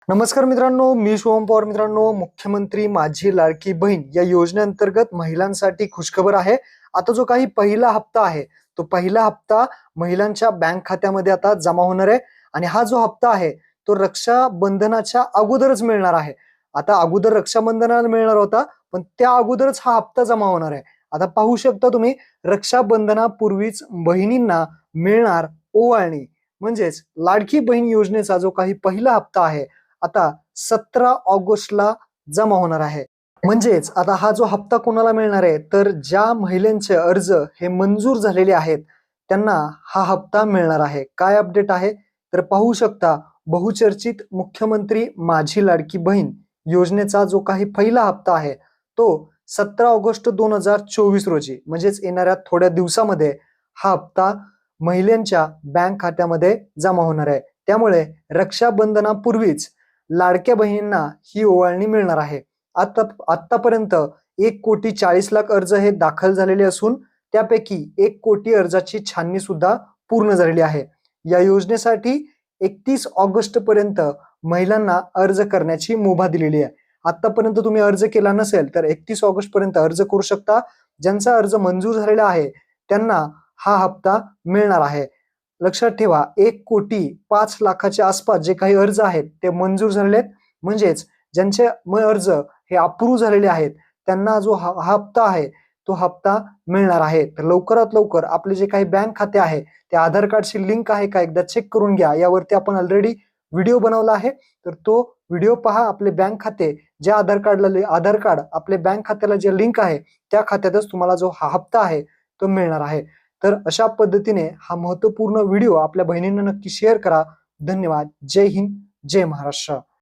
नमस्कार मित्रांनो, मी शुभम पवार. मित्रांनो, मुख्यमंत्री माझी लाडकी बहीण या योजनेअंतर्गत महिलांसाठी खुशखबर आहे. आता जो काही पहिला हप्ता आहे, तो पहिला हप्ता महिलांच्या बँक खात्यामध्ये आता जमा होणार आहे आणि हा जो हप्ता आहे, तो रक्षाबंधनाच्या अगोदरच मिळणार आहे. आता अगोदर रक्षाबंधनाला मिळणार होता, पण त्या अगोदरच हा हप्ता जमा होणार आहे. आता पाहू शकता तुम्ही, रक्षाबंधनापूर्वीच बहिणींना मिळणार ओवाळणी. म्हणजेच लाडकी बहीण योजनेचा जो काही पहिला हप्ता आहे, आता 17 ऑगस्टला जमा होणार आहे. म्हणजेच आता हा जो हप्ता कोणाला मिळणार आहे, तर ज्या महिलांचे अर्ज हे मंजूर झालेले आहेत, त्यांना हा हप्ता मिळणार आहे. काय अपडेट आहे तर पाहू शकता, बहुचर्चित मुख्यमंत्री माझी लाडकी बहीण योजनेचा जो काही पहिला हप्ता आहे, तो 17 ऑगस्ट 2024 रोजी म्हणजेच येणाऱ्या थोड्या दिवसामध्ये हा हप्ता महिलांच्या बँक खात्यामध्ये जमा होणार आहे. त्यामुळे रक्षाबंधनापूर्वीच लाडक्या बहिणींना ही ओवाळणी मिळणार आहे. आतापर्यंत 1,40,40,00,000 अर्ज हे दाखल झालेले असून त्यापैकी 1,00,00,000 अर्जाची छाननी सुद्धा पूर्ण झालेली आहे. या योजनेसाठी 31 ऑगस्ट पर्यंत महिलांना अर्ज करण्याची मुभा दिलेली आहे. आतापर्यंत तुम्ही अर्ज केला नसेल तर 31 ऑगस्ट पर्यंत अर्ज करू शकता. ज्यांचा अर्ज मंजूर झालेला आहे त्यांना हा हप्ता मिळणार आहे. लक्षात ठेवा, 1,05,00,000च्या आसपास जे काही अर्ज आहेत ते मंजूर झालेले आहेत. म्हणजेच ज्यांचे अर्ज हे अप्रूव्ह झालेले आहेत त्यांना जो हा हप्ता आहे तो हप्ता मिळणार आहे. तर लवकरात लवकर आपले जे काही बँक खाते आहे ते आधार कार्डशी लिंक आहे का एकदा चेक करून घ्या. यावरती आपण ऑलरेडी व्हिडिओ बनवला आहे, तर तो व्हिडिओ पहा. आपले बँक खाते ज्या आधार कार्ड आपले बँक खात्याला जे लिंक आहे त्या खात्यातच तुम्हाला जो हा हप्ता आहे तो मिळणार आहे. तर अशा पद्धतीने हा महत्त्वपूर्ण व्हिडिओ आपल्या बहिणींना नक्की शेअर करा. धन्यवाद. जय हिंद, जय महाराष्ट्र.